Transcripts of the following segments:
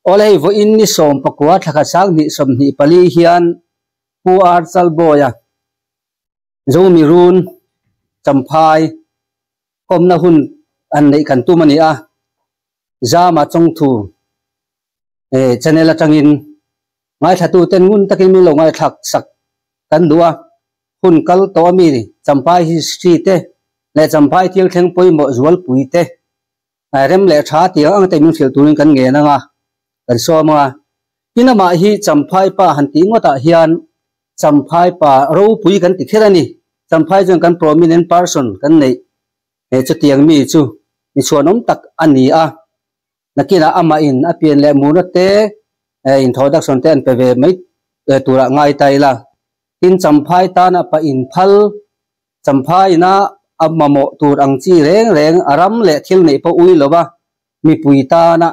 oleh vo in ni som pakwa thaka sang ni som ni pali hian pu ar chal boya zo mi run champhai kom na hun an nei kan tu mani a za ma chong thu channel atangin ngai thatu ten ngun takin mi lo ngai thak sak kan duwa hun kal to mi champhai history te le champhai thial theng poi mo zual pui te rem le tha ti ang te min thil turin kan nge na nga kan so ma ina ma hi champhai pa han ti ngota hian champhai pa ro pui kan ti kherani champhai jong kan prominent person kan nei chu tiang mi chu mi chuanom tak ani a nakina ama in apian le muna te introduction te an peve mai tura ngai tai la tin champhai ta na pa in phal champhai na amamo tur ang chi reng reng aram le thil nei po ui loba mi pui ta na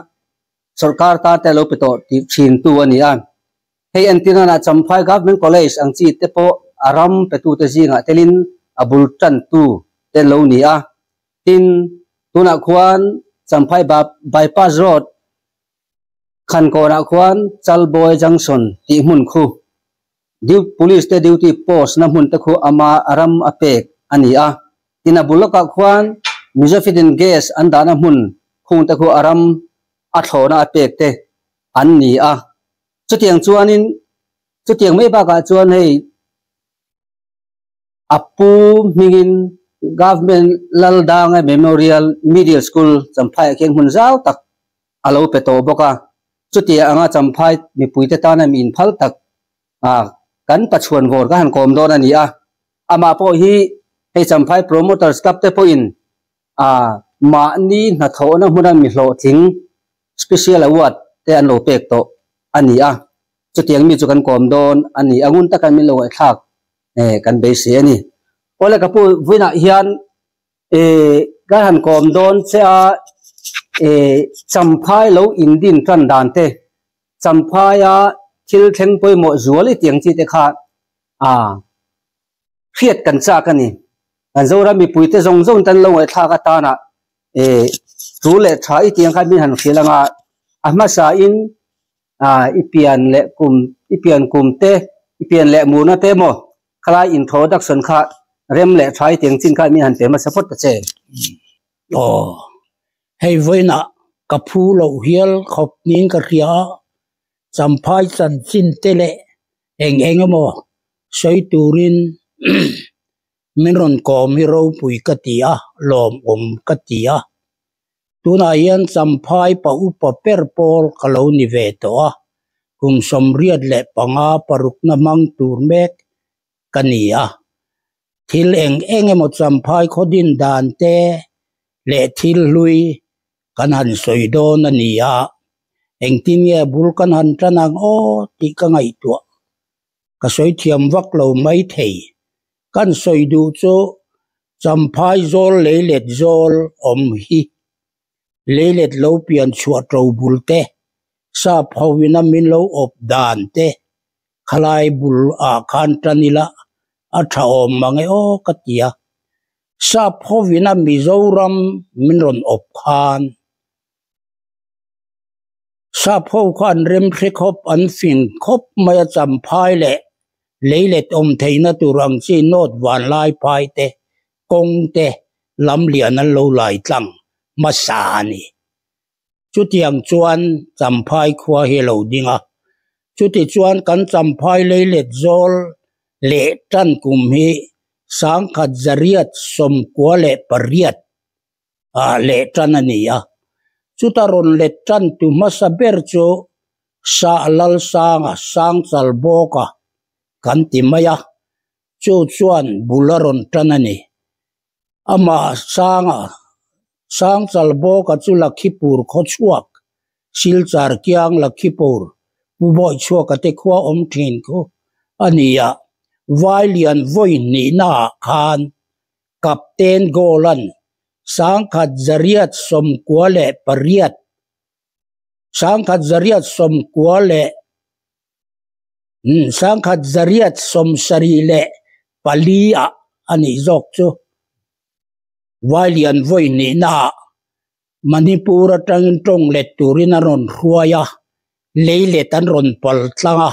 sarkar ta te lo peto ti chin tu ani an hei antina na champhai government college ang chi te po aram petu te jinga telin abul tan tu te lo ni a tin tuna khuan champhai bypass road khan kona khuan chalboy junction ti mun khu police te duty post na mun te khu ama aram apek ani a tina bulaka khuan mizafidin gas andana mun khung te khu aram athona apek te an ni a chutiang chuanin chutiang mai ba ka chuan hei apu mingin government laldang memorial middle school champhai kheng hun zau tak alo peto boka chutia anga champhai mi puite ta na min phal tak kan pachuan vor ka han kom don ani a ama po hi hei champhai promoters club te po in ma ni na thona huna mi hlo thing special award te an lo pek to ani a chutiang mi chu kan kom don ani angun ta kan mi lo ai thak kan be se ani ole kapu vuina hian ga han kom don che a champhai lo indin tran dan te champhai a thil theng poi mo zuali tiang chi te kha khiat kan cha kani an zora mi puite zong zong tan lo ai tha ka ta na chu le tha I tiang kha min han khilanga ama sa in ipian kum te ipian le mu na te mo khala introduction kha rem le thai tiang chin kha mi han te ma support ta che hei voina kaphu lo hial khop nin ka ria champhai chan chin tele eng mo soi turin minron kom hi ro pui ka tia lom ka tia tuna yan champhai pa upa perpol kalau ni ve to kum somriat le panga paruk na mang tur mek kania thil eng mo champhai khodin dan te le thil lui kan han soidon ania engtin ye bul kan han tranang ti ka ngai tu ka soi thiam vak lo mai thei kan soidu cho champhai zol leilet zol om hi leilet lo pian chua tro bul te sa phawina min lo op dan te khalai bul khan tranila atha om mangai katia sa phawina mizoram minron op khan sa phaw khan rem khop an fin khop maya champhai le leilet om theina turang chi not wan lai pai te kong te lam lian an lo lai tlang masani chutiang chuan champhai khwa he lo dinga chuti chuan kan champhai leilet zol le tan kum hi sang khat zariat som kwa le pariat le tan ania chutaron le tan tu masaber cho sa lal sang chalboka kan timaya chu chuan bularon tanani ama sang chalboka chu lakhipur khochuak silchar kyang lakhipur uboi chuak ate khwa om thin ko ania vailian voi ni na khan kapten golan sang khat zariat som kwale pariat sang khat zariat som kwale sang khat zariat som sarile palia ani zok chu vailian voi ni na manipura tang tong le turina ron ruaya lấy lệ tan ron pal tlanga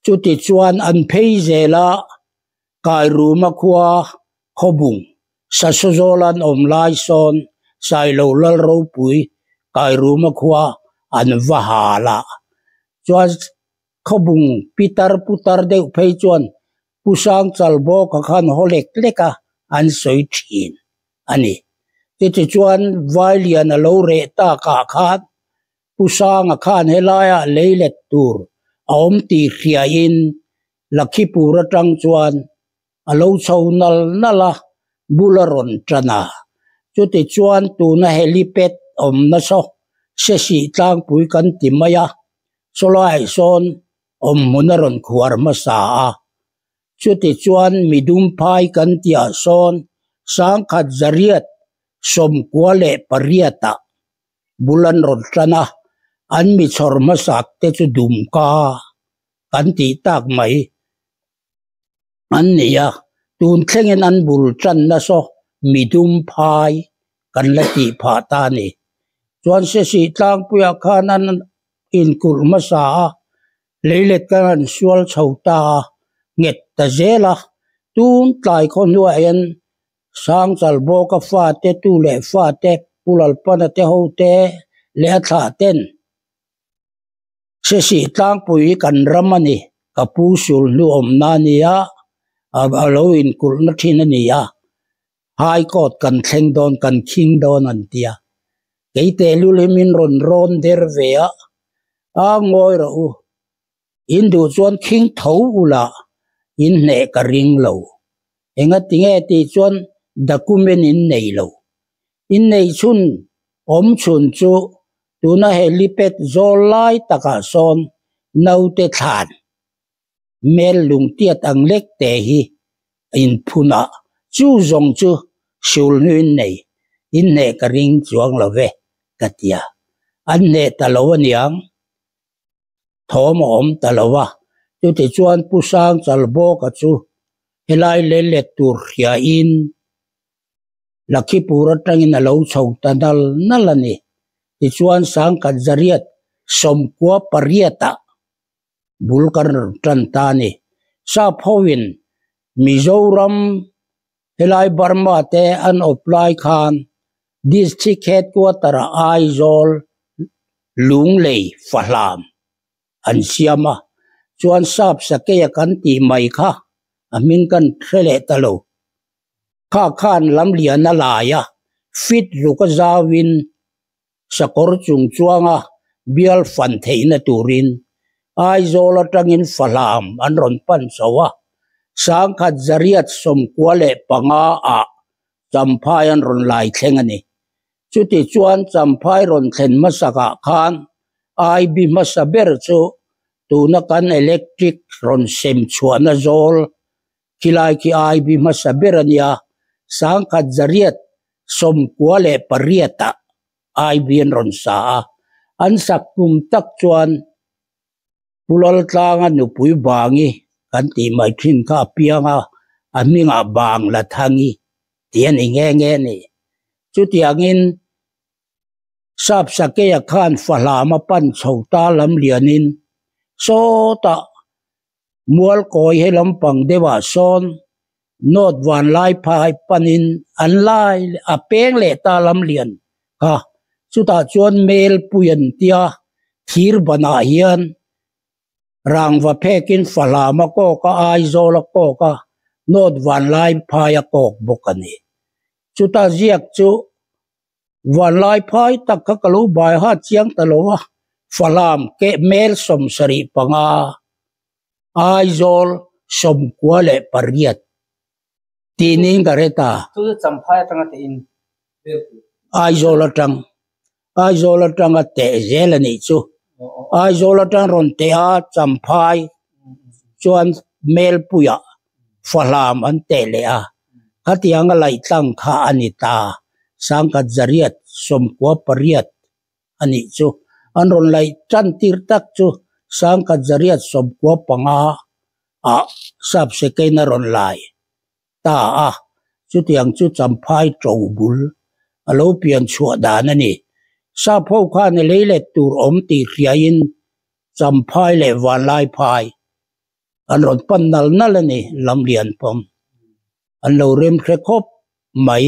chu ti chuan an phei zela kai ruma khuwa khobung sa sozolan om lai son sai lo lal ro pui kai ruma khuwa an vahala chuan khobung pitar putar de phei chuan pusang chalbo ka khan holek leka an soi thin ani ti chuan vailian a lo re ta ka khan pusang a khan helaya leilet tur aom ti khria in Lakhipur atang chuan a lo chonal nala bularon trana chuti chuan tuna helipad om na so sesi tlang pui kan timaya solai son om munaron khuar masa a chuti chuan midum phai kan tia son sangkhat zariat som kwale pariata bulan ron trana an mi chor masak te chu dum ka kan ti tak mai an nia tun thlengin an bul tran na so midum phai kan la ti pha ta ni chuan se si tlang puya khan an in kur masa leilet kan sual chhota nget ta zela tun tlai khon nu en sang chalbo ka fa te tu le fa te pulal pana te ho te le tha ten se si tlang pui kan ramani ka pu sul nu om na nia alo in kul na thin ania high court kan thleng don kan king don an tia keite lu le min ron ron der ve a ngoi ro in du chuan king tho ula in ne ka ring lo enga tinge ti chuan document in nei lo in nei chun om chun chu tuna helipad zolai taka son naute than mel lung tiat ang lek te hi in phuna chu zong chu sul nuin nei in ne ka ring chuang lo ve katia an ne talowa niang thom om talowa chu ti chuan pusang chalbo ka chu helai le le tur hria in Lakhipur atangin alo chho tanal nalani ti chuan sangkhat zariat somkwa pariata bulkar trantani sa phowin Mizoram helai Burma te an apply khan district headquarter Aizawl lunglei fahlam an siama chuan sap sakeya kan ti mai kha amin kan threle talo kha khan lam lian alaya fit ruka zawin sakor chung chuanga bial fan theina turin Aizawl atangin fahlam an ron pan sawa sangkhat zariat somkwale panga a champhai an ron lai thlengani chuti chuan champhai ron thlen masaka khan IB masaber chu tuna kan electric ron sem chuana zol kilai ki IB masaber ania sangkhat zariat somkwale pariata IB an ron sa an sakum tak chuan pulal tlanga nupui bangi kan ti mai thin kha pianga aminga bang la thangi tian nge ni chuti angin sap sakeya khan fahlama pan chhota lam lianin so ta mual koi helam pang dewa son not wan lai phai panin an lai a peng le ta lam lian ha chuta chuan mel puyan tia thir bana hian rangwa phekin falama ko ka Aizawl ko ka not wan lai phai kok bokani chuta ziak chu wan lai phai tak ka kalu bai ha chiang talowa falam ke mel som sari panga Aizawl som kwale pariat tining gareta tu champhai tanga te in Aizawl atang te zelani chu Aizawl atang ron te a champhai chuan mel puya falam an te le a khatianga lai tlang kha anita sangkhat zariat somkwa pariat ani chu an ron lai chan tir tak chu sangkhat zariat somkwa panga a sap se keina ron lai ta a chu tiang chu champhai trobul alo pian chua dan ani sa pho kha ne leile tur om ti riain Champhai le van lai phai an ron pan nal nal ani lam lian pom an lo rem khrekop mai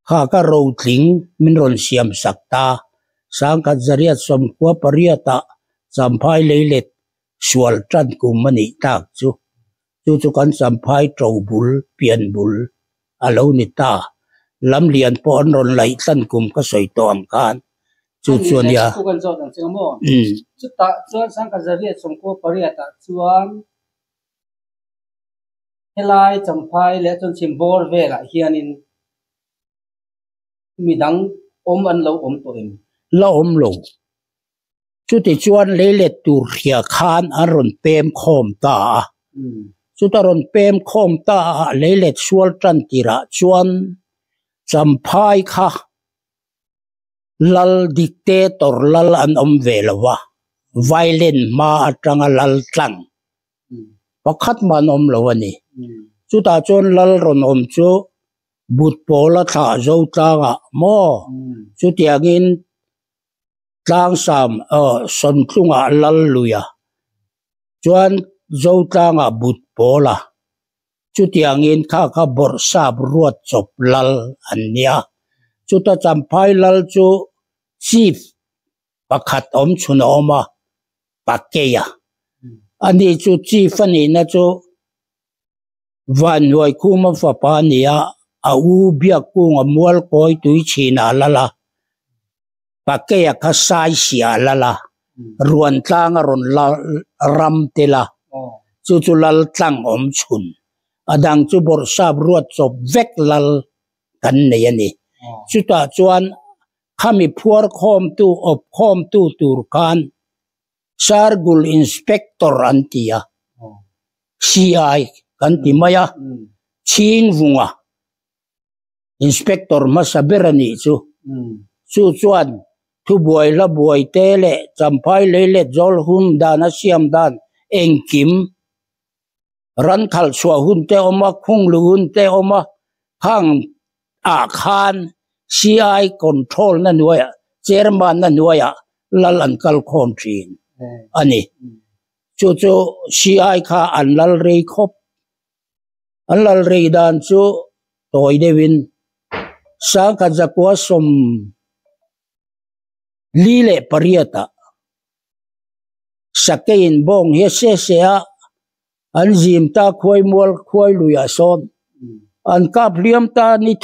kha ka ro tling min ron siam sakta sang ka zaria som kwa pariata Champhai le let sual tran kumani tak chu kan Champhai trau bul pian bul alo ni ta lam lian po an ron lai tlan kum ka soi tom kan chu ya kan zo dang chemo chu ta chuan sang ka zaria som kwa pariata chuan helai Champhai le chon simbol vela hianin midang an lo to em lo lo chu ti chuan leilet tur khia khan an ron pem khom ta chu ta ron pem khom ta leilet sual tran tira chuan Champhai kha lal dictator lal an velawa violent ma atanga lal tlang pakhat man lawani chu ta chuan lal ron chu but pola tha zo tanga mo chu tiangin tlang sam son tlunga lal luya chuan zo tanga but pola chu tiangin kha bor sap ruat chop lal ania chu ta Champhai lal chu chief pakhat chuna oma pakeya ani chu chief ani na chu van wai kuma fa pa nia a u bia kunga mual koi tui china lala pakeya ka sai sia lala ruan tlanga ron ram tela chu lal tlang chun adang chu bor sap ruat chop vek lal kan nei ani chu ta chuan khami phuar khom tu op khom tu tur kan sargul inspector antia CI kan ti maya ching vunga inspector masaberani chu chuan thu buai la buai tele Champhai le jol hum dana siam dan engkim ran khal chua hun te oma khung lu hun te oma hang a khan CI control na nuaya chairman na nuaya lal an kal khom thin ani chu CI kha an lal rei khop an lal rei dan chu toy devin sang ka zakwa som lile pariata sakein bong he se an jim ta khoi mol khoi luya son an kap liam ta ni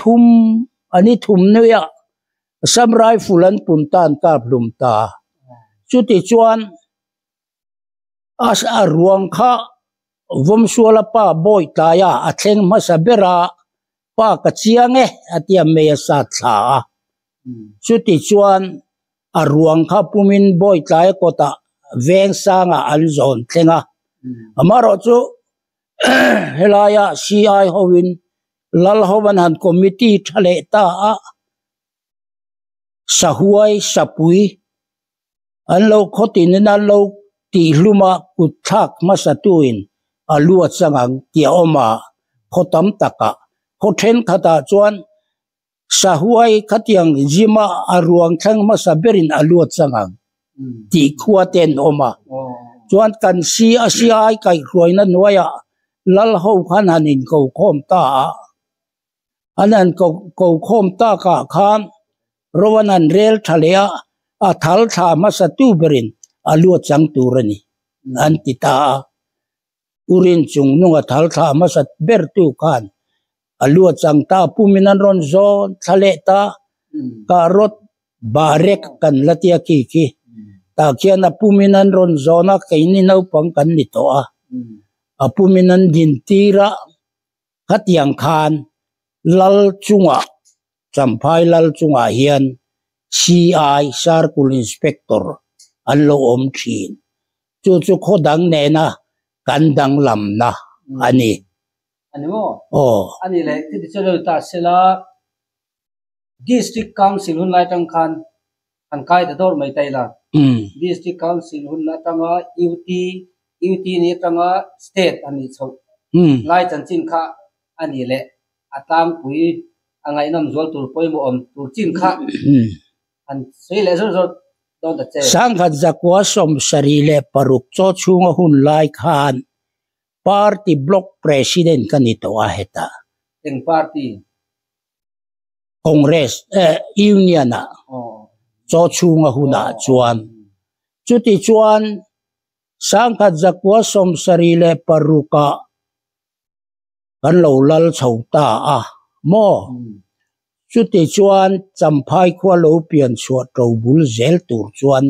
thum nuya samrai fulan puntan kap lum ta chuti chuan as a ruang kha vom suala pa boy ta ya atheng masabera pa ka chiange atia me sa tha chuti chuan a ruang kha pumin boy tlai kota veng sanga an zon tlenga amaro chu helaya CI howin lal hoban han committee thale ta sahuai sapui an lo khotin na lo ti hluma kuthak masatuin alua changang tia oma khotam taka khothen khata chuan sahuai khatiang jima aruang thang masaberin alua changang ti khuaten oma chuan kan CI kai hruaina nuaya lal ho khan hanin ko khom ta anan ko khom ta ka khan rowanan rel thalea a thal tha masatu berin alua chang turani antita urin chung nunga thal tha masat ber tu khan alua chang ta puminan ron zon thale ta karot barek kan latia ki ta khiana puminan ron zona kaini nau pang kan ni to a puminan din tira khatiang khan lal chunga Champhai lal chunga hian CI Circle Inspector an lo thin chu khodang ne na kan dang lam na ani mo ani le ti chelo ta sela district council hun lai tang khan an kai da dor mai taila district council hun na tanga UT ni tanga state ani chho lai chan chin kha ani le atang pui angai nam zol tur poi mo tur chin kha an sei le zo sang khat zakwa som sarile paruk cho chunga hun lai khan party block president kanito aheta teng party congress union a cho chunga huna chuan chuti chuan sang khat zakwa som sarile paruka kan lo lal chhota a mo chuti chuan champhai khwa lo pian chuat ro bul zel tur chuan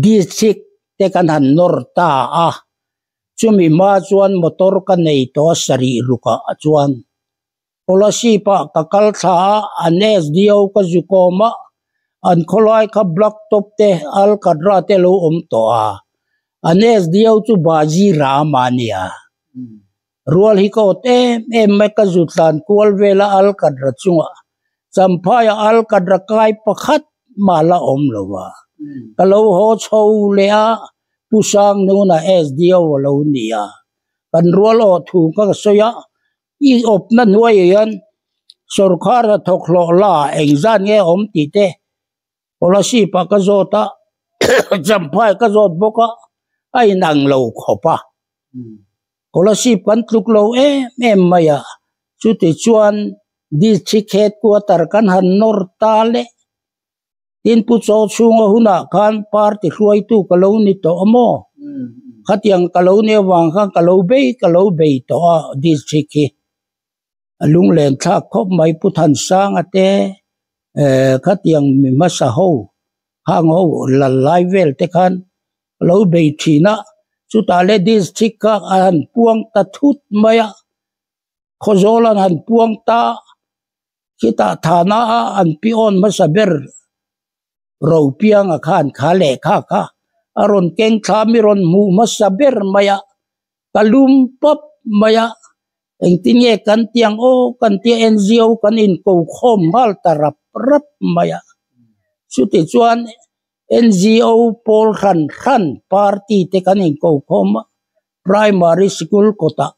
district te kan han norta a chumi ma chuan motor ka nei to sari ruka chuan policy pa kakal tha anes dio ka zukoma an kholai kha block top te al kadra te lo to a anes dio chu baji ramania rual hi ko te me ka zutlan kual vela al kadra chunga champhaya al kadra kai pakhat mala lowa kalo ho chho le a pusang nu na sdo lo nia kan rual o thu ka soya i op na nuai yan sarkar thoklo la exam nge ti te policy pa ka zota champhai ka zot boka ai nang lo khopa policy pan tluk lo maya chuti chuan district headquarter kan han norta le tin pu cho chunga huna khan party hruai tu kaloni to amo khatiang kaloni wang khan kalo be to district ki alung len tha khop mai pu than sang ate khatiang mi masa ho hang ho la live te khan lo be thina chuta le district ka an puang ta thut maya khozolan han puang ta kita thana an pion masaber ro piang a khan khale kha aron keng thami ron mu masaber maya kalum pop maya engtinge kan tiang o kan ti NGO kan in ko khom hal tarap rap maya chuti chuan NGO pol khan party te kan in ko khom primary school kota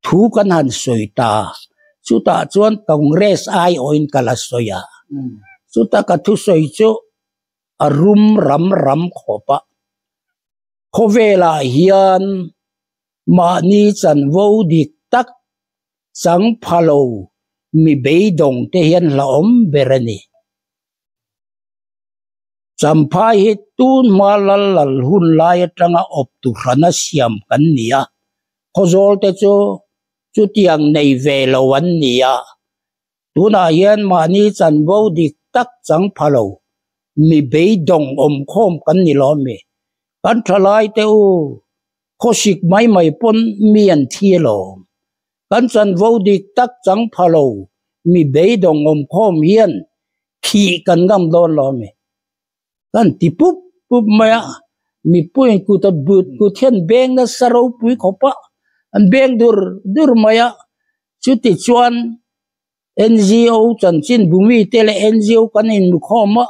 thu kan han soita chuta chuan congress ai oin kala soya chuta ka thu soi chu arum ram khopa khovela hian mani chan vo dik tak sang phalo mi beidong te hian laom berani champhai hi tun malal hun lai tanga op tu rana siam kan nia khozol te chu tiang nei ve lowan nia tuna hian mani chan vo dik tak chang phalo mi beidong khom kan ni lo me kan thalai te u khoshik mai pon mian thielo kan chan vo dik tak chang phalo mi beidong khom hian khi kan gam don lo me kan ti pup maya mi puin ku ta but ku thian beng na saro pui khopa an beng dur maya chuti chuan NGO chan chin bumi tele NGO kan in khoma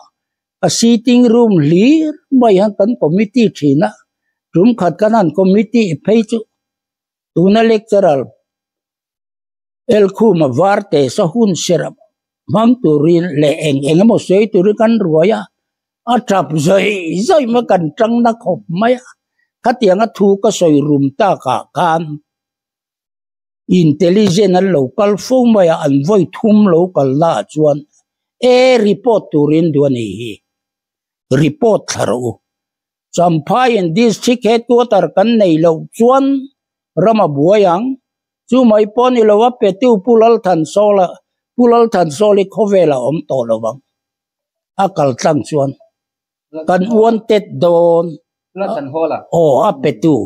a sitting room lir mai han kan committee thina room khat kanan committee phei chu tuna lecturer el khuma warte sa hun serap mang turin le engamo sei turi kan ruaya atrap zoi ma kan trang na khop maya khatianga thu ka soi room ta ka kan intelligent an local phone maya an voi thum local la chuan report turin duani hi report tharo champhai in district headquarter kan nei lo chuan rama buayang chu mai pon i lowa petu pulal than soli khovela to lowang akal tlang chuan kan wanted don la than hola apetu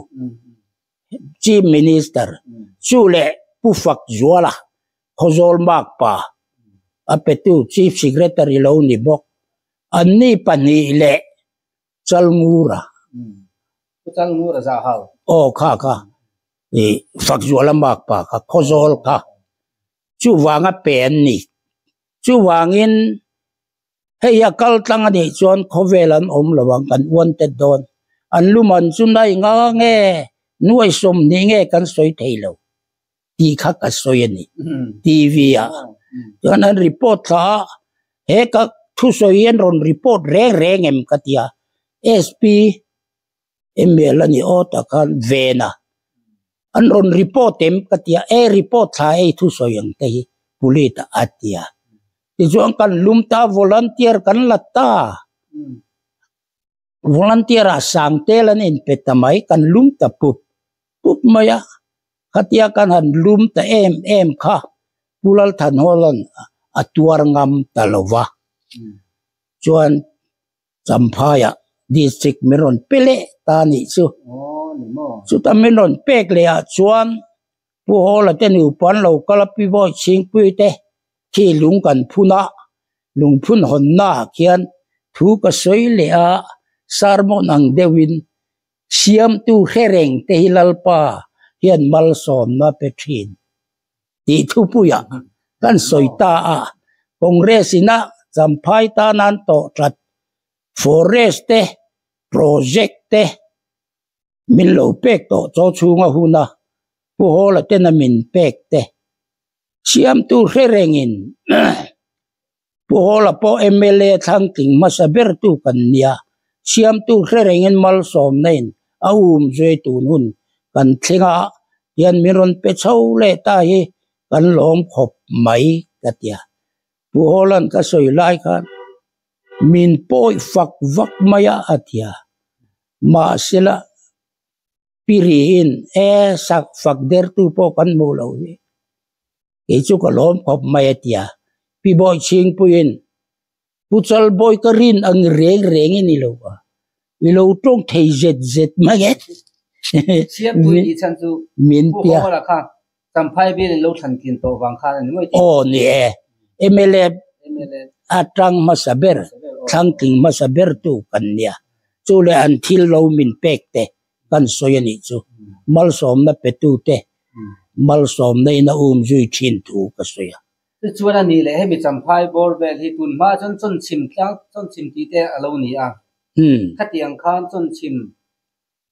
chief minister chule pufak zuala khozol mak pa apetu chief secretary lo ni bok anni pani le chalngura za hal kha fak zuala mak pa ka khozol ka chu wanga pen ni chu wangin heya kal tlang ani chuan khovelan lawang kan wanted don an luman chu nai nga nge nuai som ni nge kan soi theilo ti kha ka soi ani TV a chuan an report tha he ka thu soi en ron report reng em katia SP ML ani ota kan vena an ron report em katia report tha thu soi ang te pulita atia ti juang kan lumta volunteer kan latta volunteer asang telan in petamai kan lumta pup maya katia kan han lumta em kha pulal than holan atuar ngam talova chuan Champaya district meron pele tani chu ta meron pek le a chuan pu hola te nu pan lo kalapi bo chingpui te khi lung kan phuna lung phun hon na khian thu ka soi le a sarmon ang dewin siam tu hereng te hilalpa hian mal som na petrin ti thu puya kan soita a kongresina Champai ta nan to trat forest te project te min lo pek to cho chunga huna pu hola te na min pek te siam tu herengin pu hola po MLA thang ting masaber tu kan nia siam tu herengin mal som nen zoi tu nun kan thinga yan miron pe chau le ta hi kan lom khop mai katia pu holan ka soi lai khan min poi fak vak maya atia ma sila pirin sak fak der tu po kan mo lo hi e chu ka lom khop mai atia pi boy ching puin puchal boy ka rin ang reng ni lo wa wi lo tong thei zet ma ge siam tu ni chan chu min pia hola kha Champai bi lo than kin to wang kha ni moi ni MLA atrang masaber thangking masaber tu kanya chule until lo min pek te kan soyani chu mal som na petu te mal som na ina zui chin tu ka soya chu chuan ani le he mi Champai bor bel hi tun ma chon chim ti te alo ni a khatiang khan chon chim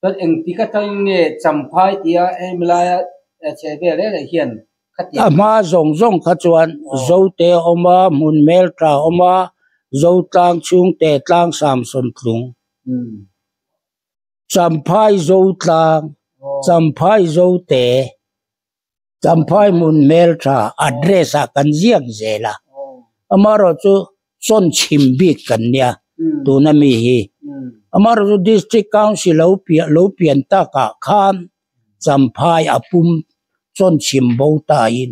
tot eng ti ka tai nge Champai tia emlaya chebe le hian ama zong kha chuan zo te oma mun mel tra oma zo tlang chung te tlang sam son thlung Champai zo tlang Champai zo te Champai mun mel tra address a kan ziak zela amaro chu chon chim bi kan nia tu na mi hi amaro chu district council lo pian ta ka khan Champai apum chon chim bo ta in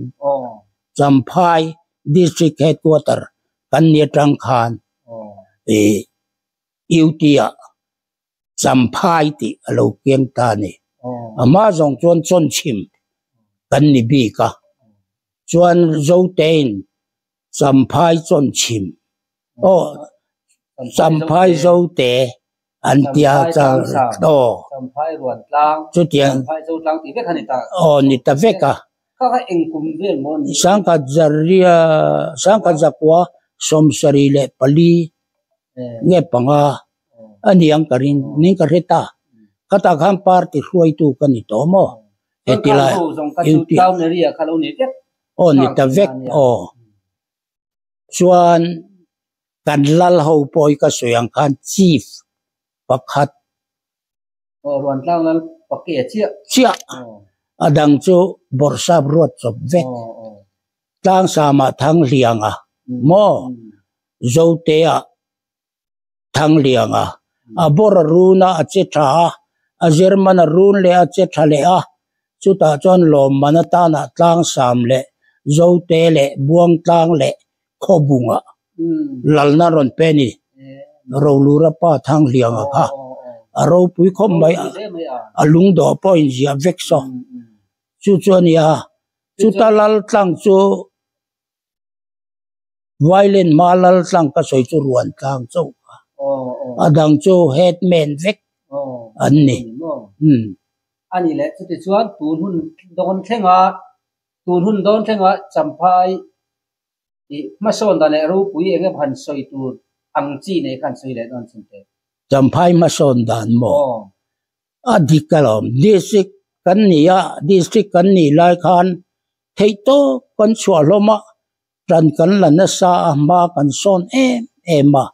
Champai district headquarter kan nia tang khan Eutia Champai ti alo keng ta ni ama zong chon chim kan ni bi ka chuan zo ten Champai chon chim Champai zo te an tia cha Champai ruan tlang chu tiang Champai zo tlang ti vek ani ta ni ta veka ka eng kum vel mo ni sangka zakwa somsari le pali nge panga ani ang karin ni ka reta kata kham party huai tu kan ni to mo etila town area khalo ni vek ni ta vek chuan kan lal ho poi ka soyang khan chief pakhat ruan tlang lal pakke chia adang chu borsap rot chop vek tlang sama thang lianga mo zo te a thang lianga abor runa ache tha a german run le ache tha le a chu ta chon lom manata na tlang sam le zo te le buang tlang le khobunga lalna ron peni ro lura pa thang lianga kha aro pui khom mai alung do point zia vek so chu chuania chu ta lal tlang chu violent malal tlang ka soi chu ruan tlang chu adang chu headman vek anni ani le chu ti chuan tun hun don thenga Champai i mason da le ro pui enge bhan soi tu ang chi ne kan soi le don chinte Champai mason dan mo adikalom district kan ni lai khan theito kan chua loma tran kan la na sa ma kan son ema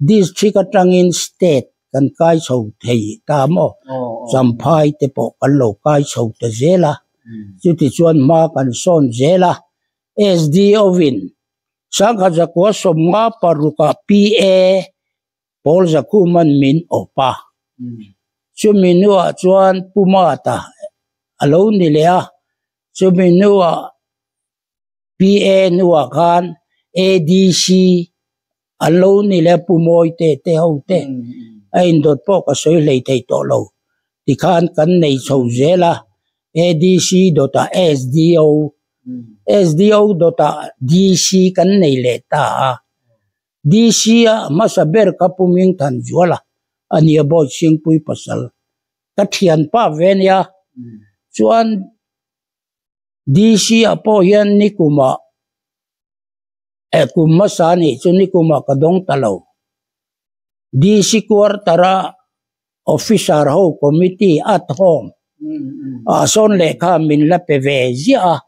district atangin state kan kai chho thei ta mo champhai te po kan lo kai chho te zela chu ti chuan ma kan son zela SDO win sangha zakwa somnga paruka PA Paul Zakuman min opa chu minua chuan pumata alo ni lea chu minua PA nuwa khan ADC alo ni le pumoi te hote ain dot po ka soi lei thei to lo ti khan kan nei chho zela ADC dot SDO dot DC kan nei le ta DC masaber kapuming than juala ania boy singpui pasal kathian pa venia chuan DC apo yan nikuma kuma sani chu nikuma kadong talo DC quartera officer ho committee at home son lekha min la pevezia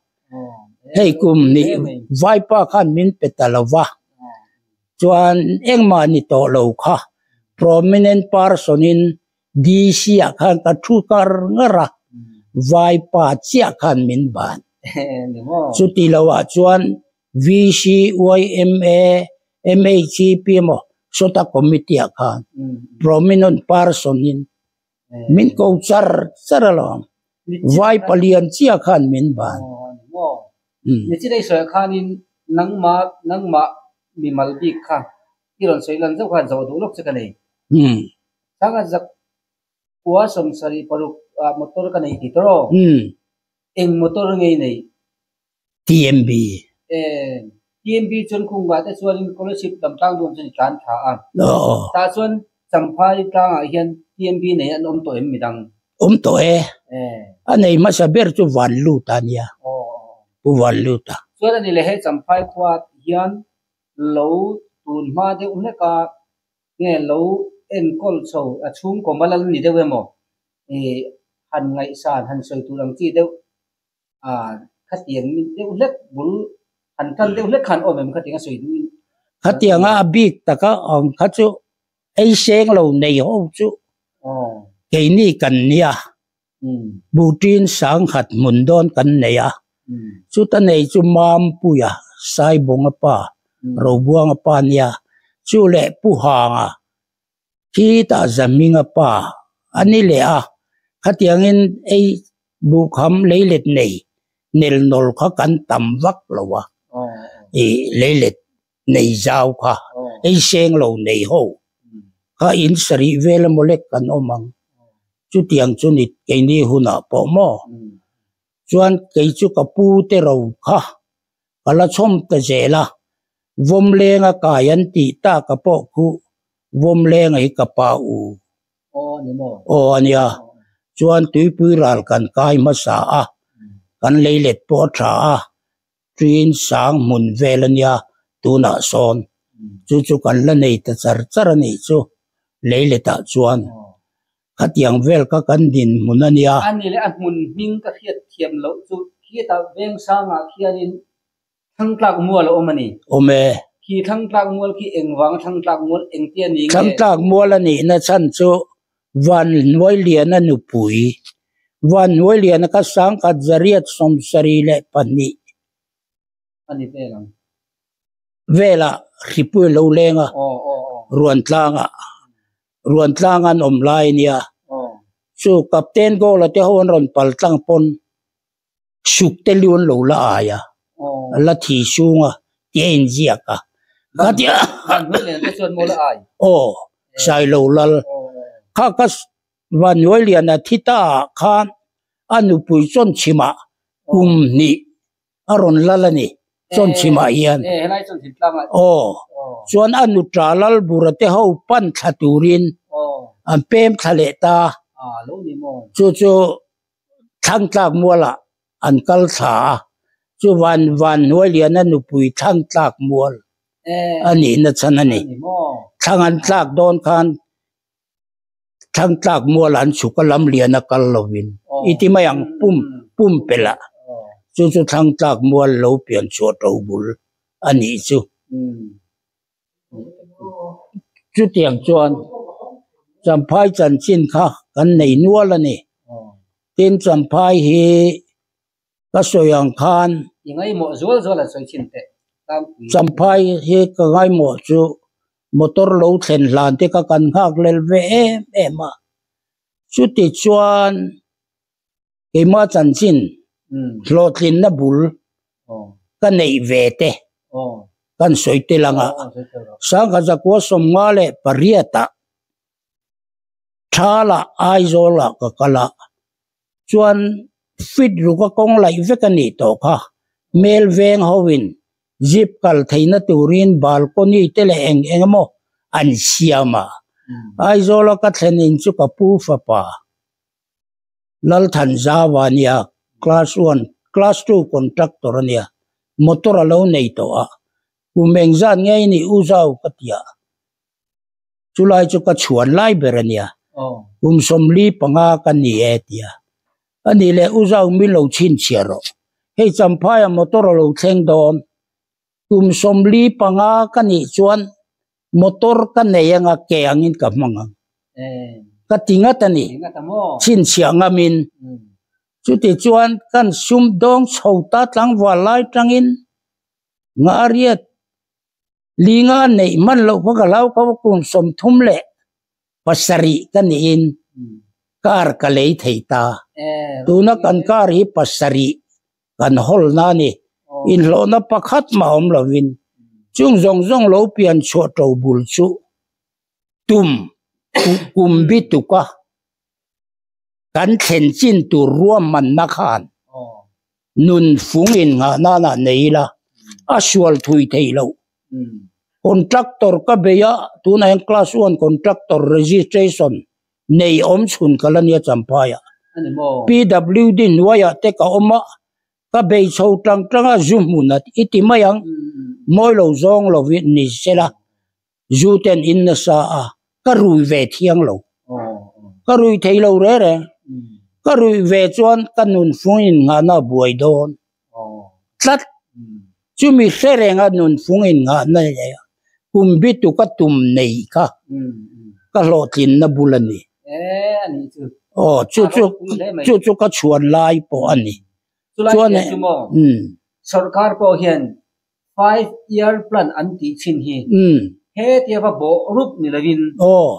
hei kum ni vaipa khan min petalawa chuan engma ni to lo kha prominent person in DC khan ka thu kar ngara vaipa chia khan min ban chu ti lawa chuan VC YMA MHP mo sota committee khan prominent person in min ko charalong vai palian chia khan min ban ni chi dei so khan in nangma mi malbi kha iron soilan zo khan zo du lok chakanei sanga jak kwa som sari paruk motor kanei ti toro eng motor ngei nei TMB TMB chon khung ba ta chuan scholarship tamtang dum chani kan tha an ta chuan champhai tanga hian TMB nei an om to em midang to anei masaber chu van lu tania pu van lu ta chuan ani le he champhai khwa hian lo tun ma de ka nge lo en kol chho a chung ko malal ni de wemo han ngai san han soi tu ram chi de khatiang min de ulek bul han kan de ulek khan omem khatiang soi du khatianga big taka ong khachu ei seng lo nei ho chu ke ni kan nia butin sang khat mun don kan neya chu ta nei chu mam puya sai bonga pa ro buanga pa nia chu le pu hanga ki ta zaminga pa ani le khatiang in ei bu kham leilet nei nel nol kha kan tam vak lowa leilet nei zau kha ei seng lo nei ho kha in sari vel molek kan omang chu tiang chu nit ke ni huna po mo chuan ke chu ka pu te ro kha kala chom ta zela vom lenga ka yan ti ta ka po khu vom lenga hi ka pa u ni mo ania chuan tui pui ral kan kai ma sa kan leilet po tha trin sang mun velania tuna son chu kan la nei ta char nei chu leileta chuan khatiang vel ka kan din munania ani le mun ming ka khiat thiam lo chu khiata veng sanga khianin thangtlak mual omani ome khi thangtlak mual ki engwang thangtlak mual engtian ni thangtlak mual ani na chan chu van noi lian anu pui van noi lian ka sang ka zariat som sari le pani ani pelang vela ripu lo lenga ruan tlangan omlai nia chu captain go la te hon ron pal tlang pon suk te liun lo la aya la thi sunga ten ziaka katia len te chon mo la ai sai lo lal kha kas van noi lian a thita khan anu pui chon chima kum ni aron lalani chon chima hian helai chon thit langa chuan anu tralal burate ho pan thaturin an pem thale ta lo ni mo chu thangtlak muala an kal tha chu van noi lian anu pui thangtlak mual ani na chanani thangan tlak don khan thangtlak mual an chukalam lian a kal lovin iti mayang pum pela chu thangtlak mual lo pian chu to bul ani chu จุดอย่างจวนจำพายจันจินค่ะกันในนัวละนี่tinจำพายเฮก็สวยอังคารยังไงหมดจัวละสวยชินเตจำพายเฮก็ไงหมดจูมอเตอร์ลูเซนลานที่ก็กันหักเลเวมาชุดที่ชวนเอมาจันจินโลทินนับุลกันในเวเตกันสวยตีลังอ่ะสังกัจกัวสมงาเลปริยตาชาละไอโซละก็กละชวนฟิตรูก็คงไหลเวกันนี่ต่อค่ะเมลเวงฮาวินจิบกัลไทยนัตูรินบาลคอนี่เตเลเองโมอันเสียมาไอโซละก็เทนินสุกปูฟปาลัลทันซาวานียคลาส1คลาส2คอนแทคเตอร์เนี่ยมอเตอร์เราในตัวกูเมงซันไงนี่อุซาวกัตยาจุลัยจุกชวนไล่เบรเนียกุมสมลีปังอากันนี่เอติยาอันนี้เลยอุซาวมิโลชินเชียโรให้จำพายมอเตอร์เราเชงดอนกุมสมลีปังอากันนี่ชวนมอเตอร์กันเนี่ยยังเกี่ยงินกับมังก็ติงตันนี่ชินเชียงามินจุดที่ชวนกันซุ่มดองชาวตาตังวาลายตังอินงาเรียดลีงานเนี่ยมันเราพวกเราเขาคุมสมทุมเละภาษาริกันอินการกะเลยไทยตาตัวนักการการีภาษาริกันฮอลนานี่อินโลนับประคัดมาอมลวินจุงจงเราเปลี่ยนชัวตัวบุลชูตุมกุมบิตุกะกันเข็นจินตัวรวมมันนักขันนุนฟุงอินงานานาเนยละอาชวลทุยเทยเราคอนแทคเตอร์ก็เบียตัวนั้นคลาส1คอนแทคเตอร์เรจิสเทชันในอมชุนกัลเนียจำพายะ PWD นัวยะเตกอมะก็เบียชาวตังตังจุมุนัดอิติมายังมอยเราจงเราวินิเซละจูเทนอินนาซาก็รุยเวทียงเราก็รุยเทยเราเร่ก็รุยเวจวนกันนุนฟุงอินงานาบวยโดนทัดจุมีเสรงานุนฟุงอินงานาเนี่ยกุมบิตุก็ตุมเนยค่ะก็โลทินนับุลนี่อันนี้คือจุก็ชวนไล่ปออันนี้ชวนเนี่ยสรการพอเห็น5 year plan อันที่ชินฮีเฮตียว่าโบรูปนี่ละวิน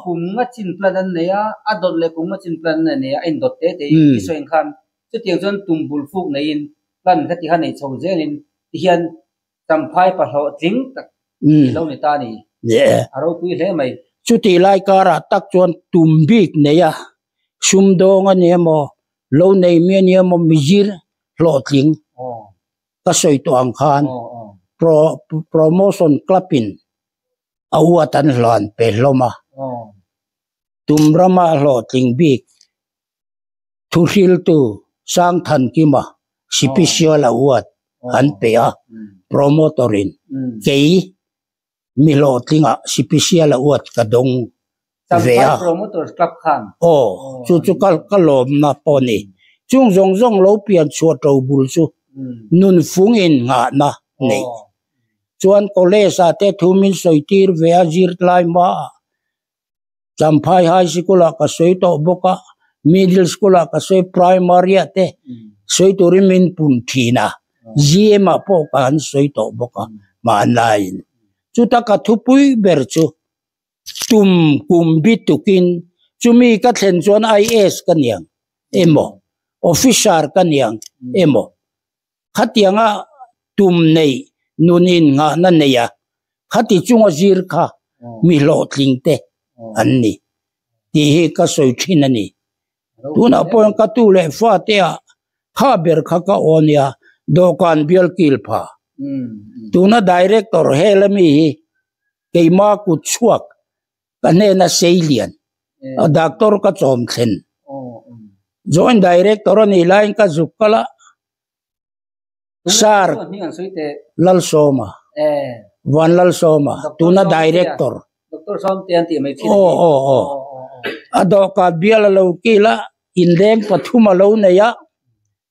คุมงัดชินพลันนั่นเนี่ยอดอนเล็กคุมงัดชินพลันนั่นเนี่ยอินดอตเตที่ส่วนขันจุดที่ส่วนตุ่มบุลฟุกในอินพลันที่ที่ฮันในชาวเจนินที่ฮันจำพายปะเขาจริงตักที่เราในตานี่เราคุยเลยไหมจุดที่ไล่การะตักจวนตุ่มบิกเนี่ยชุมดงเนี่ยมอเราในเมียเนี่ยมอมิจิรหลอดจริงก็สวยตัวอังคารโปรโมชั่นคลับอินเอาวัตันหลานเปลมาตุมรามาหลอดจิงบิกทุริลตูสร้างทันกิมาสิพิเชียลเอาวัดอันเปียโปรโมตอรินเกย์มีหลอดจิงอ่ะสิพิเชียลเอาวัดกระดงเวียโปรโมตอร์คลับขันจุก็ลมนาปอนี่จุงจงเราเปลี่ยนชัวตัวบุลซูนุนฟุงอินงานะนี่ชวนโคเลสาเตทุมินสอยตีร์เวียจิร์ไลมาจำพายไฮสคูลก็สอยโตบกะมิดเดิลสคูลก็สอยไพรมารีเตสอยตัวริมินปุนทีนะจีเอ็มพอกันสอยโตบกะมาอันไลน์จุดตะกัทุปุยเบอร์จูตุมกุมบิตุกินจุมีกัดเห็นชวนISกันยังโมออฟฟิเชอร์กันยังโมขัดยังอ่ะตุมในนุนินงานั่นเนี่ยขัดจุงจีร์ค่ะมีหลอดลิงเตอันนี้ที่ก็สวยที่นั่นนี่ตัวน่ะพอนกัตุเลฟาเตียข้าเบร์ข้าก็โอเนียดอกานเบลกิลพาตัวน่ะดีเรคเตอร์เฮลมีเกี่ยมากุดชวกกันเนี่ยน่ะเซเลียนด็อกเตอร์ก็จอมเซนจอยดีเรคเตอร์นี่ไลน์ก็จุกกะละSar lal soma wan lal soma tuna director Dr. Som tian ti mai thin ado ka biala lo kila indeng pathuma lo na ya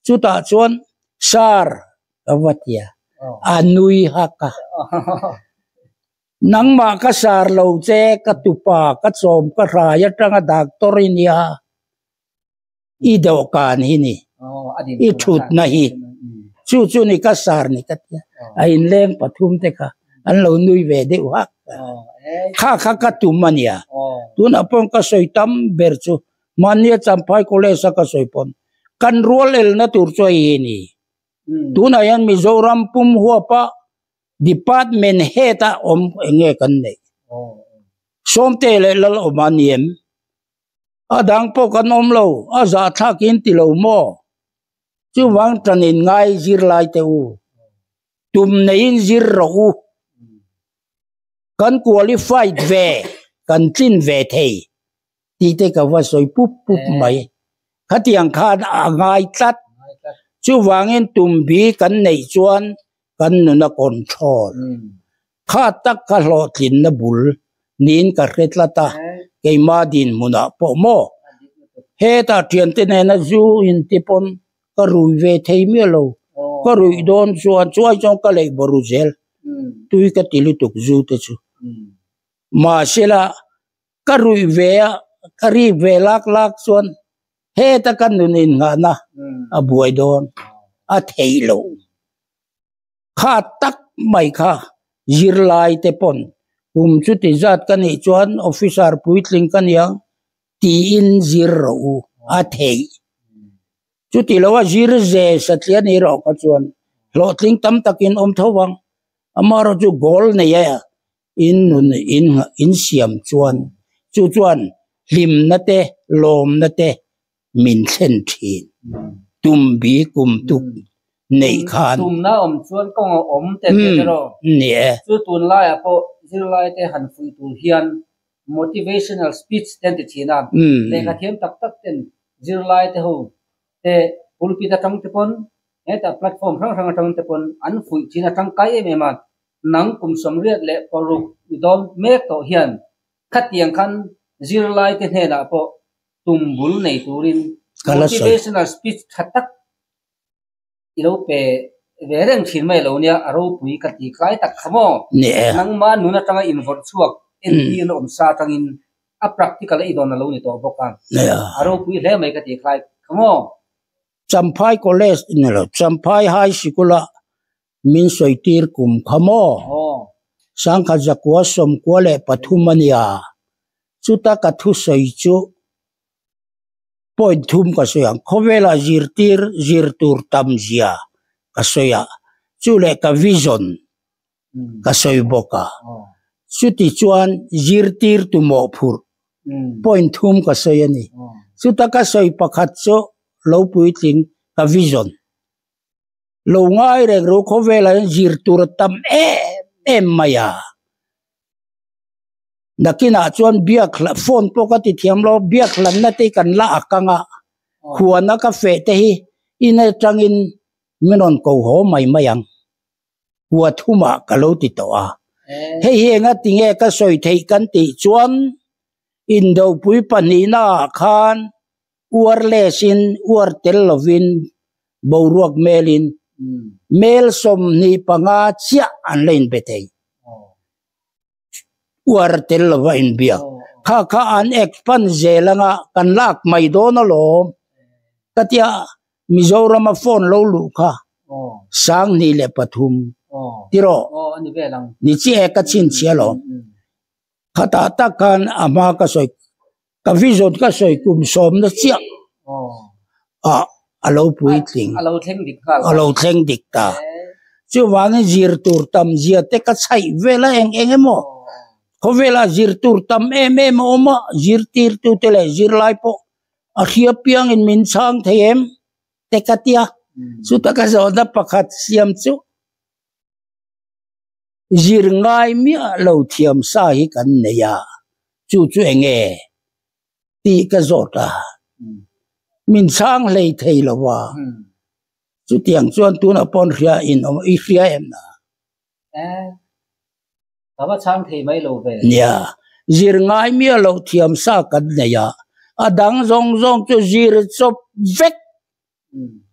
chuta chuan sar awatia anui haka nang ma ka sar lo che ka tupa ka chom ka raya tanga doctorinia I do kan hi ni I thut na hi chu ni ka sar ni ka ai leng pathum te ka an lo nui ve de wa kha ka tumania tun apong ka soitam ber chu mania champai kole sa ka soipon kan rol el na tur choi ni tun ayan Mizoram pum huwa pa department heta enge kan nei somte le lal omaniem adang po kan lo aza thakin ti lo mo chu wang tanin ngai zir lai te u tum nein zir ro u kan qualified ve kan chin ve thei ti te ka wa soi pup mai khatiang khan ngai tat chu wangin tum bi kan nei chuan kan nu na control kha tak ka lo tin na bul nin ka retlata ke ma din muna po mo he ta tian te ne na zu in tipon ka rui ve thei mi lo ka rui don chuan chuai chong ka le boru zel tui ka tilu tuk zu te chu ma sela ka rui ve ka ri ve lak chuan he ta kan nu nin nga na a buai don a thei lo kha tak mai kha zir lai te pon chu ti zat kan ni chuan officer puitling kan yang ti in zir ro a thei chu ti lo zir ze satlian ni ro ka chuan lo tling tam takin thowang amaro chu gol ne ya in siam chuan chu chuan lim na te lom na te min chen thin tum bi kum tu nei khan tum na chuan kong te ro ne chu tun lai apo zir lai te han fui tu hian motivational speech ten ti thina le ka thiam tak ten zir lai te ho te pulpita tang te pon eta platform rang tang te pon an fui thina tang kai em ma nang kum som riat le poruk dom mek to hian khatiang khan zir lai te he na po tumbul nei turin motivational speech khatak ilo pe vereng thin mai lo nia aro pui ka ti klai tak khamo nang ma nuna tanga invert chuak en in om sa tangin a practical I don lo ni to bokan aro pui le mai ka ti klai khamo champai college ne lo champai high school min soitir kum khamo sangkha jakwa som kwale pathumania chuta ka thu soi chu point thum ka soyang khowela zirtur tamzia ka soya chule ka vision ka soy boka chuti chuan zirtir tu mo phur point thum ka soyani chuta ka soy pakhat cho lo puitling ka vision lo ngai re ro khowela zirtur tam em maya nakina chuan biak phone pokati thiam lo biak lan na te kan la akanga khuana ka fe te hi ina tangin menon ko ho mai mayang huwa thuma kalo ti to a he nga tinge ka soi thei kan ti chuan indo pui pani na khan uar lesin uar tel lovin boruak melin mel som ni panga chia an lein betei uar tel lova in biak kha an expand zelanga kan lak mai do na lo katia Mizoram phone lo lu kha sang ni le pathum tiro ani velang ni chi ka chin chia lo khata ta kan ama ka soi ka vision ka soi kum som na chia alo puitling alo thleng dik ta chu wang zir tur tam zia te ka chai vela emo khowela zir tur tam em oma zir tir tu tele zir lai po a khia piang in min chang them te katia chu ta ka zo da pakhat siam chu zir ngai mi lo thiam sa hi kan ne ya chu enge ti ka zo ta min chang lei thei lo wa chu tiang chuan tu na pon ria in I ria em na Tava chang thei mai lo ve nia zir ngai mi lo thiam sa kan ne ya adang zong chu zir chop vek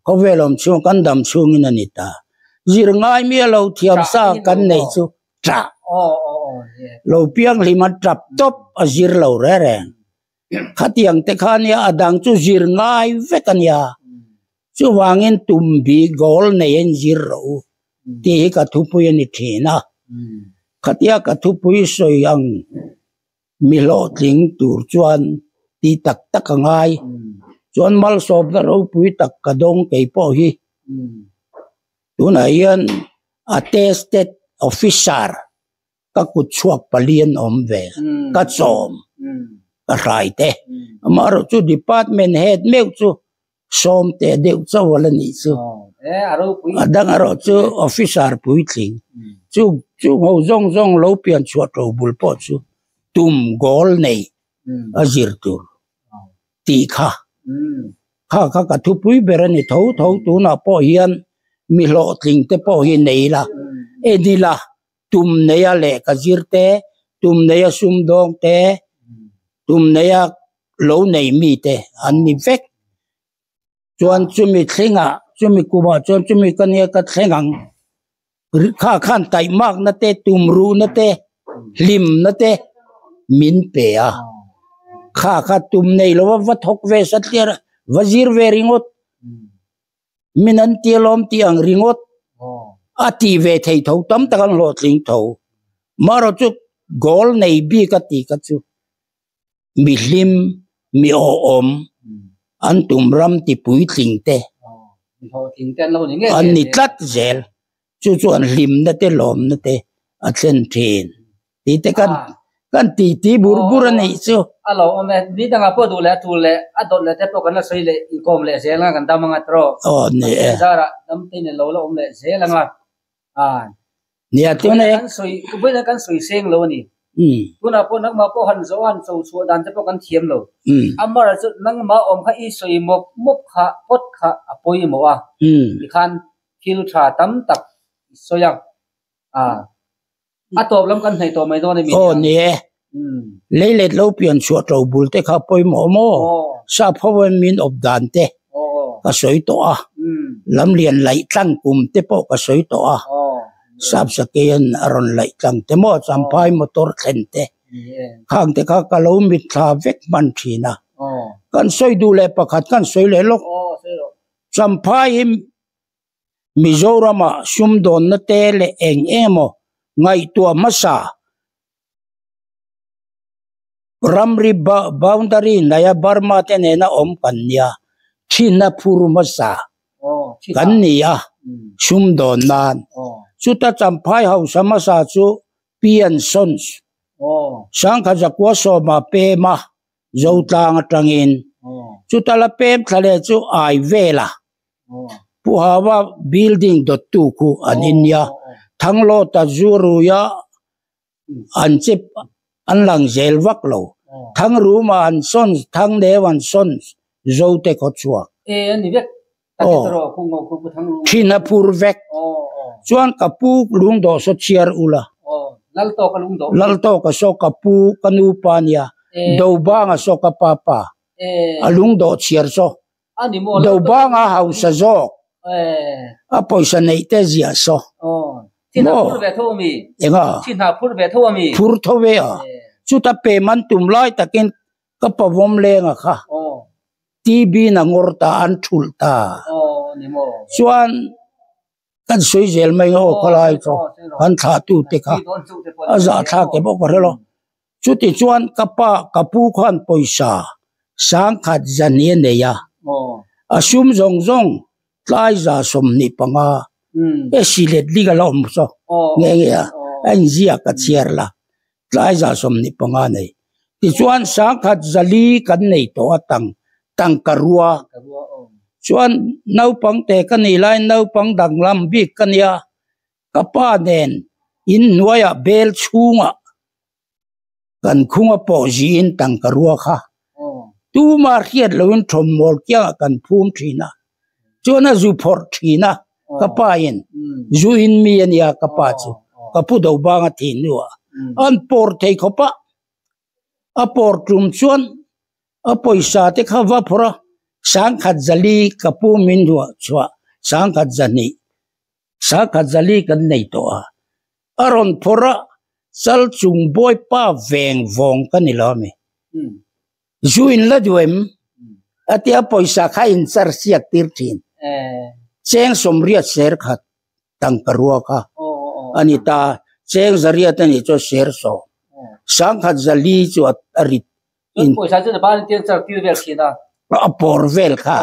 ko velom chu kan dam chung in anita zir ngai mi lo thiam sa kan nei chu tra lo piang lima trap top azir lo reng khatiang te khania adang chu zir ngai vekania chu wangin tumbi gol nein zir ro ti ka thupui ni thina khatia ka thupui soyang milo tling tur chuan ti tak tak ngai chuan mal sob na ro pui tak ka dong kei po hi tunaian attested officer ka kut chuak palian om ve ka chom ka rai te amaro chu department head meu chu som te deu chawala ni chu adang aro chu officer pui tling chu ho zong zong lo pian chuat ro bul po chu tum gol nei azir tur ti kha ka thu pui berani tho tu na po hian mi lo tling te po hi nei la edila tum neya le ka zir te tum neya sum dong te tum neya lo nei mi te an ni vek chuan chumi thlinga chumi kuma chuan chumi kania ka thlengang kha khan tai mak na te tum ru na te lim na te min pe a kha tum nei lo wa thok ve satler wazir ve ringot minan tialom tiang ringot ati ve thei tho tam takan lo tling tho maro chu gol nei bi ka ti ka chu mi hlim mi o om an tum ram ti pui tling te an ni tlat zel chu an hlim na te lom na te a thlen thin ti te kan ti bur nei chu alo ome ni danga po du le tu le adot le te po kan la sei le ikom le zel nga kan damanga tro ne zara dam te ne lo om le zel nga nia tu ne kan soi ku be kan soi seng lo ni tu na po nak ma po han zo an so chu dan te po kan thiam lo amara chu nang ma om kha i soi mok kha pot kha apoi mo wa i khan thil tha tam tak soyang atop lam kan nei to mai do ni mi ne leilet lo pian chuat ro bul te kha poi mo sa phawen min of dan te ka soi to a lam lian lai tlang kum te po ka soi to a sap sakian aron lai tlang te mo champai motor thlen te khang te kha ka lo mit tha vek man thina kan soi du le pakhat kan soi le lo champai Mizorama sumdon na te le eng emo ngai tua masa ramri boundary naya Burma te na om kanya China puru masa kanya sumdon nan chuta champai hau samasa chu pian sons sang khajakwa so ma pe ma zotang atangin chuta la pem thale chu ai vela puhawa building.2 ku aninya thanglo ta zuru ya anchip anlang zel wak lo thang ruma an son thang dewan son zote ko chua ni vek takitro ku ngo ku thang ru China pur vek chuan kapu lung do so chiar ula lal to ka so kapu kanu pania do banga so ka papa alung do chiar so do banga hausa zo a poisa nei te zia so China pur ve tho mi enga China pur ve tho mi pur tho ve a chuta pe man tum lai takin ka pavom lenga kha tv na ngorta an thulta ni mo chuan kan soi zel mai ho khalai ko kan tha tu te kha aza tha ke bo parelo chuti chuan kapa kapu khan poisa sang khat janie ne ya asum zong zong tlai za som ni panga silet liga lom so nge ya an zia ka chiar la tlai za som ni panga nei ti chuan sang khat zali kan nei to tang karua chuan nau pang te kan nei lai nau pang dang lam bi kan ya kapa den in nuaya bel chunga kan khunga po ji in tang karua kha tu ma khiat loin thom mol kya kan phum thina chona zu phor thina kapa in zu in mi an ya kapa chu kapu do banga thin nuwa an por thei khopa a por tum chuan a poisa te khawa phora sang khat zali kapu min huwa chwa sang khat zani sa khat zali kan nei to a aron phora sal chung boy pa veng vong kan ni lo me juin la duem atia poisa kha in sar siak tir thin cheng somria ser khat tang karua ka anita cheng zaria tani cho ser so sang khat zali chu arit in poisa chu ba tiang char tir vel khina por vel kha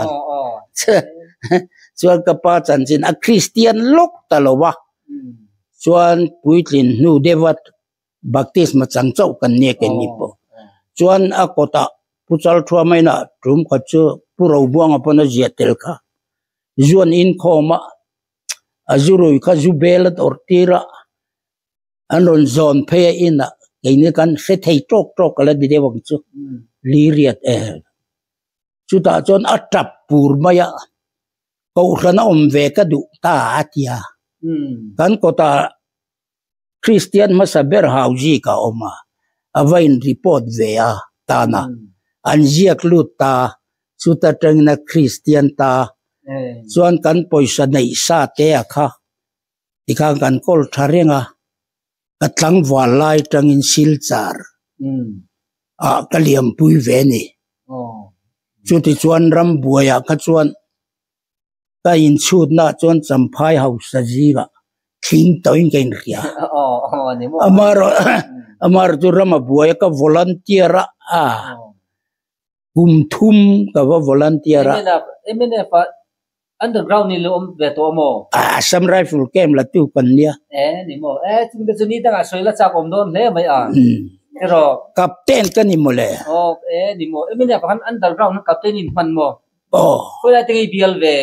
chuan ka pa chan chin a Christian lok talowa chuan puitlin nu devat baptisma changchau kan ne ke ni po chuan a kota puchal thua mai na rum kha chu puro buang apona jetel kha zuan in khoma azuroi kha zubelat ortira anon zon phe ina keine kan se thei tok tok kala di dewang chu liriat chu ta chon atap pur maya ko rana om ve ka du ta atia kan kota Christian masaber hauji ka oma avain report ve a tana anjiak luta chuta tengna Christian ta chuan kan poisa nei sa te akha ikang kan kol tharenga katlang walai tangin silchar a kaliam pui ve ni chuti chuan ram buaya ka chuan ta in chut na chuan champhai house sajiga thing toin kain ria amar tu rama buaya ka volunteer a thum ka volunteer emene pa underground ni lo ve to mo some rifle camp la tu kan nia ni mo chung de chuni ta soila cha kom don le mai a pero captain kan ni mo le ni mo emene pa underground captain in man mo khoi lai tengi bial ve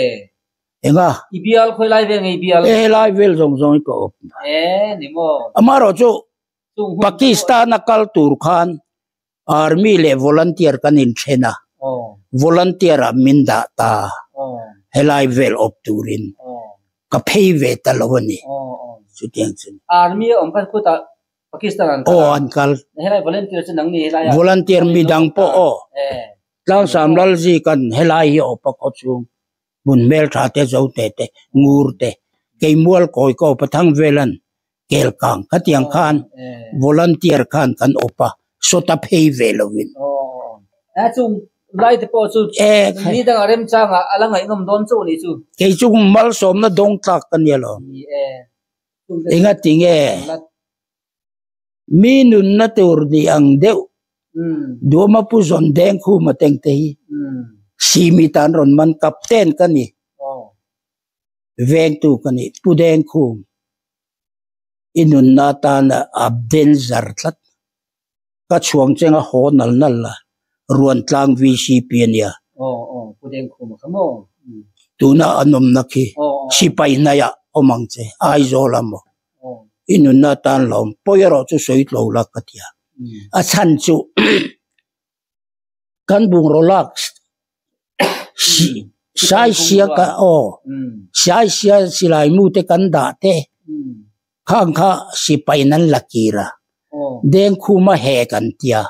enga ibial khoi lai ve ngai bial lai vel jong jong ko ni mo amaro chu Pakistan akal tur khan army le volunteer kan in thena volunteer minda ta helai vel op turin ka phei ve talawani chutiang chin army om khan khuta Pakistan an ankal helai volunteer chen nang ni helai volunteer midang po tlang samlal ji kan helai hi op ko chung bun mel thate zo te ngur te keimwal koi ko pathang velan kel kang khatiang khan volunteer khan kan opa sota phei velowin chung lai te po chu ni dang rem changa alangai ngam don chu ni chu ke chung mal som na dong tak kan yelo inga tinge minun na tur di ang deu do ma pu zon deng khu ma teng te simi tan ron man captain kan ni veng tu kan ni pu deng khu inun na ta na abden zartlat ka chuang chenga ho nal nal la ruan tlang VCP nia pudeng khu ma khamo tuna anom nakhi sipai na ya omang che ai zo lamo inun na tan lom poyaro chu soit lo la katia a chan chu kan bung relax sai sia ka sai sia silai mu te kan da te khang kha sipai nan lakira deng khu ma he kan tia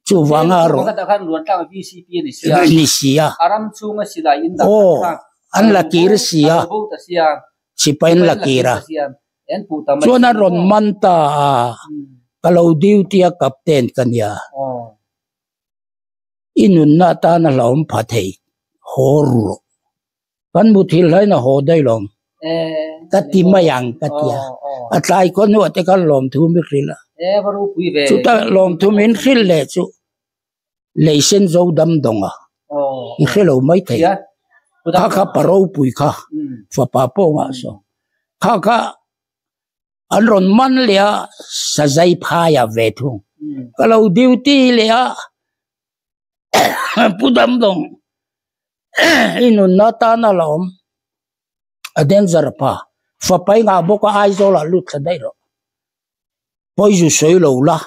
chu wanga ro kan ruan tang VCP ni sia aram chunga silai in da an lakir sia sipai lakira chuan ron manta kalau duty a captain kanya inun na ta na lom phathei horu kan muthil hai na ho dai lom tati mayang katia atlai ko no te kan lom thu mi krila baru pui ve chu ta lom thu min khil le chu leisen zo dam donga i khelo mai thei kha paro pui kha fa pa po nga so kha anron man lia sajai phaya ve thu kalau duty lia pudam dong inun na ta na lom aden zarpa fa pai nga boka ai zo la lut la dai ro poi ju soi lo la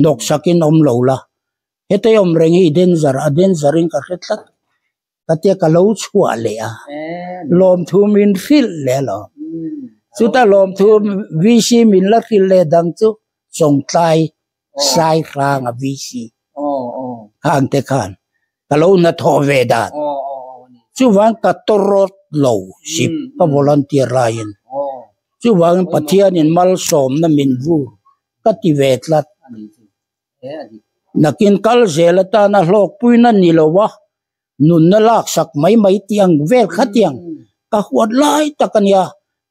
nok sakin om lo la hete om rengi den zar aden zarin ka khetlat katia ka lo chua le a lom thu min fil le lo chuta lom thu VC min la khil le dang chu song tlai sai rang a VC khang te khan ka lo na tho ve da chu wang ka torot lo sip pa volunteer lain chu wang pathian in mal som na min vu ka ti vet lat nakin kal zelata na hlok puina nilowa nun na lak sak mai tiang vel khatiang ka huat lai takania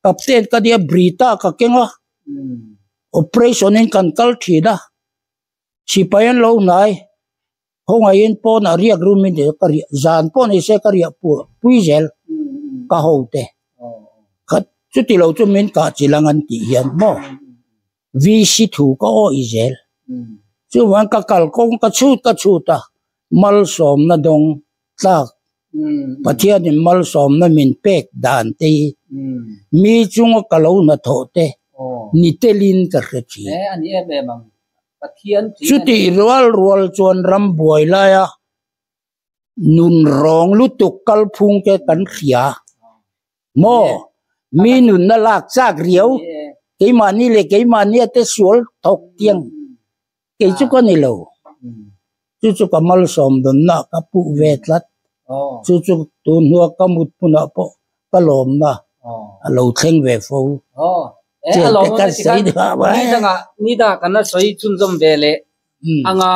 kapten ka dia brita ka kenga operation in kan kal thida sipayan lo nai hongain pon ariak rumin de kari zan pon ise kari puizel ka hote khat chuti lo chu min ka chilangan ti hian mo vc thu ka o izel chu wan ka kal kong ka chuta mal som na dong tlak pathian in mal som na min pek dan te mi chung ka lo na thote ni telin ka rechi ani em ang pathian chuti rual chuan ram buai la ya nun rong lutuk kal phung ke kan khia mo mi nun na lak chak riau ke mani le ke mani te sual thok tiang ke chu ko ni lo chu kamal som don na ka pu vetlat chu tu nuwa kamut puna po kalom na alo thleng ve fo alo ka sei da ni da kana soi chun jom vele anga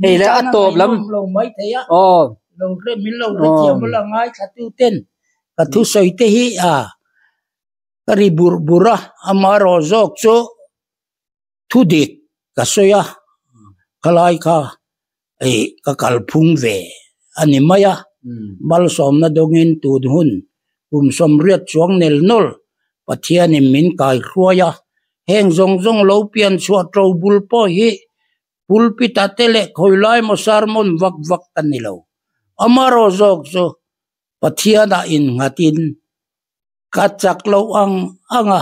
hele atop lam lo mai theya lo re min lo re tiam la ngai khatu ten ka thu soi te hi kari bura amaro zok cho thu dik ka soya kalai ka ka kalphung ve ani maya mal som na dongin tu hun som riat chuang nel nol pathian min kai khuaya heng zong lo pian chua tro bul po hi pulpita tele khoilai mo sarmon vak tanilo amaro zok cho pathiana in ngatin kachak lo anga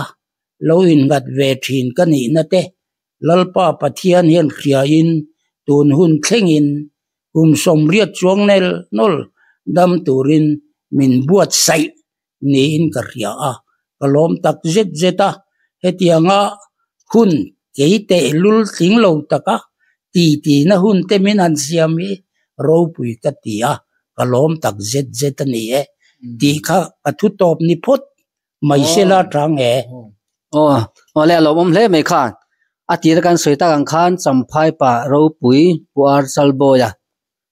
lo in gat ve thin kani na te lalpa pathian hian khria in tun hun thlengin som riat chuang nol dam turin min buat sai ni in ka ria kalom tak zeta hetianga hun keite lul ting lo taka ti na hun te min an siami ro pui ka tia kalom tak zeta ni ti kha athu top ni phot mai sela tang le lo om le me khan atir kan soita kan khan champhai pa ro pui puar salbo ya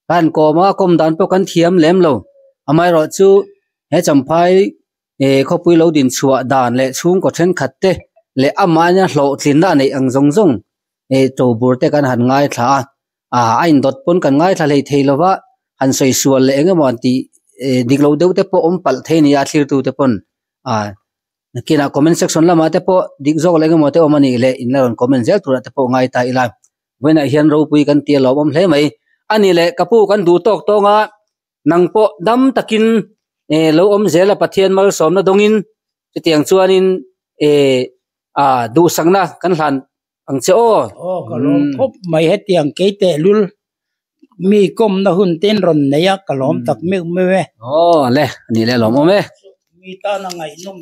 kan ko ma kom dan po kan thiam lem lo amai ro chu he champhai khopui lo din chua dan le chung ko then khatte le amanya hlo thlin da nei ang zong to bur te kan han ngai thla ain dot pon kan ngai thla le theilowa han soi sual le engemaw ti diklo deu te po om pal the ni a thlir tu te pon nakina comment section lama te po dik zok le engemaw te omani le in laron comment zel tura te po ngai ta ila wena hian ro pui kan tia lom hle mai ani le kapu kan du tok tonga nangpo dam takin lo om zela pathian mal som na dongin tiang chuanin du sangna kan hlan ang che kalom khop mai he tiang keite lul mi kom na hun ten ron neya kalom tak me le ni le lom me mi ta na ngai nom